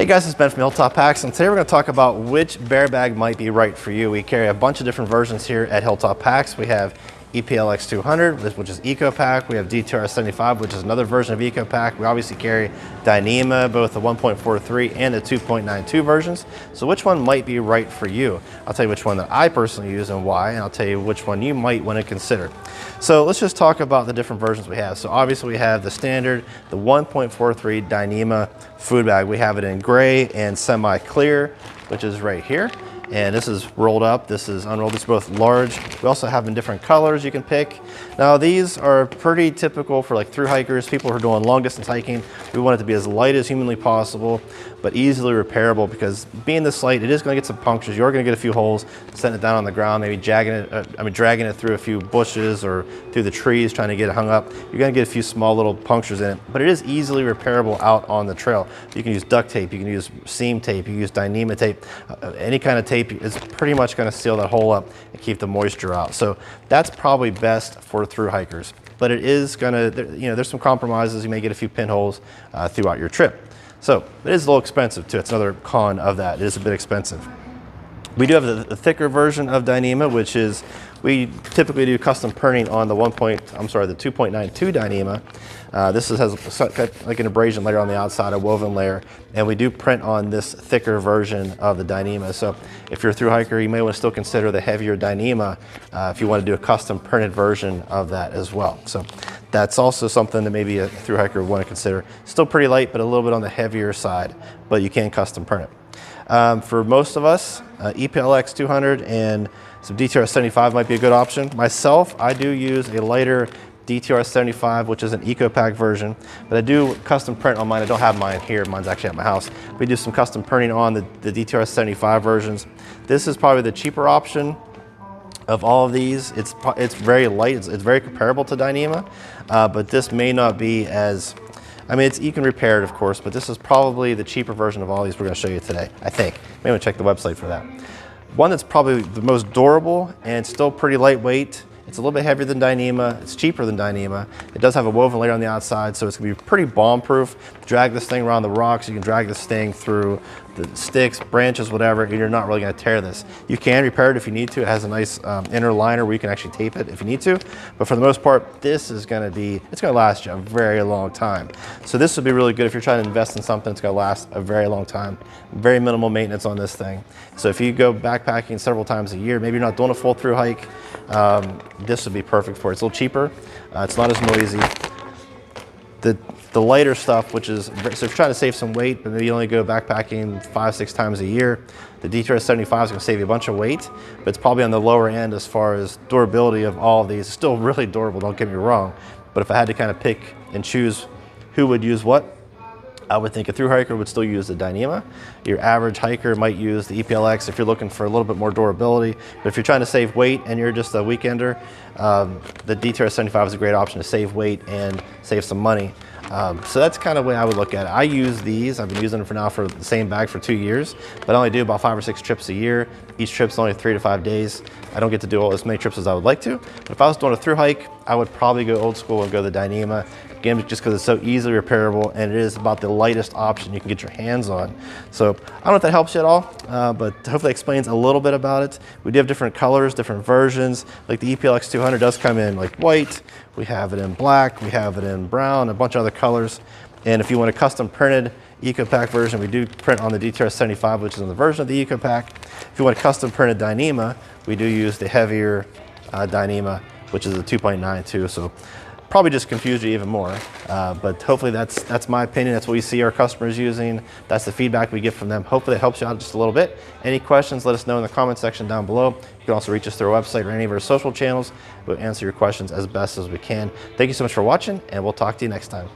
Hey guys, it's Ben from Hilltop Packs, and today we're going to talk about which bear bag might be right for you. We carry a bunch of different versions here at Hilltop Packs. We have EPLX 200, which is Eco Pack. We have DTR 75, which is another version of Eco Pack. We obviously carry Dyneema, both the 1.43 and the 2.92 versions. So which one might be right for you? I'll tell you which one that I personally use and why, and I'll tell you which one you might want to consider. So let's just talk about the different versions we have. So obviously we have the standard, the 1.43 Dyneema food bag. We have it in gray and semi-clear, which is right here. And this is rolled up, this is unrolled, it's both large. We also have in different colors you can pick. Now these are pretty typical for like thru hikers, people who are doing long distance hiking. We want it to be as light as humanly possible, but easily repairable, because being this light, it is gonna get some punctures. You're gonna get a few holes, setting it down on the ground, maybe dragging it through a few bushes or through the trees, trying to get it hung up. You're gonna get a few small little punctures in it, but it is easily repairable out on the trail. You can use duct tape, you can use seam tape, you can use Dyneema tape, any kind of tape is pretty much going to seal that hole up and keep the moisture out. So that's probably best for thru hikers, but it is going to, you know, there's some compromises. You may get a few pinholes throughout your trip. So it is a little expensive too. It's another con of that. It is a bit expensive. We do have the thicker version of Dyneema, which is, we typically do custom printing on the 2.92 Dyneema. This has like an abrasion layer on the outside, a woven layer, and we do print on this thicker version of the Dyneema. So if you're a thru hiker, you may want to still consider the heavier Dyneema if you want to do a custom printed version of that as well. So that's also something that maybe a thru hiker would want to consider. Still pretty light, but a little bit on the heavier side, but you can custom print it. For most of us, EPLX 200 and some DTR 75 might be a good option. Myself, I do use a lighter DTR 75, which is an Eco Pack version, but I do custom print on mine. I don't have mine here, mine's actually at my house. We do some custom printing on the DTR 75 versions. This is probably the cheaper option of all of these. It's very light, it's very comparable to Dyneema, but this may not be as, I mean, you can repair it, of course, but this is probably the cheaper version of all these we're going to show you today, I think. Maybe we'll check the website for that. One that's probably the most durable and still pretty lightweight. It's a little bit heavier than Dyneema. It's cheaper than Dyneema. It does have a woven layer on the outside, so it's going to be pretty bomb-proof. Drag this thing around the rocks. You can drag this thing through the sticks, branches, whatever, and you're not really going to tear this. You can repair it if you need to. It has a nice inner liner where you can actually tape it if you need to. But for the most part, this is going to be, it's going to last you a very long time. So this would be really good if you're trying to invest in something that's going to last a very long time. Very minimal maintenance on this thing. So if you go backpacking several times a year, maybe you're not doing a full thru hike, this would be perfect for it. It's a little cheaper. It's not as noisy. The lighter stuff, which is, so if you're trying to save some weight, but maybe you only go backpacking 5-6 times a year, the DTR 75 is going to save you a bunch of weight, but it's probably on the lower end as far as durability of all of these. It's still really durable, don't get me wrong, but if I had to kind of pick and choose who would use what, I would think a thru hiker would still use the Dyneema. Your average hiker might use the EPLX if you're looking for a little bit more durability. But if you're trying to save weight and you're just a weekender, the DTR 75 is a great option to save weight and save some money. So that's kind of the way I would look at it. I use these. I've been using them for the same bag for 2 years, but I only do about 5 or 6 trips a year. Each trip's only 3 to 5 days. I don't get to do as many trips as I would like to, but if I was doing a thru hike, I would probably go old school and go the Dyneema. Again, just because it's so easily repairable and it is about the lightest option you can get your hands on. So I don't know if that helps you at all, but hopefully that explains a little bit about it. We do have different colors, different versions. Like the EPLX 200 does come in like white. We have it in black, we have it in brown, a bunch of other colors. And if you want a custom printed Eco Pack version, we do print on the DTR 75, which is in the version of the Eco Pack. If you want a custom printed Dyneema, we do use the heavier Dyneema, which is a 2.92. So probably just confuse you even more, but hopefully that's my opinion. That's what we see our customers using. That's the feedback we get from them. Hopefully it helps you out just a little bit. Any questions, let us know in the comment section down below. You can also reach us through our website or any of our social channels. We'll answer your questions as best as we can. Thank you so much for watching, and we'll talk to you next time.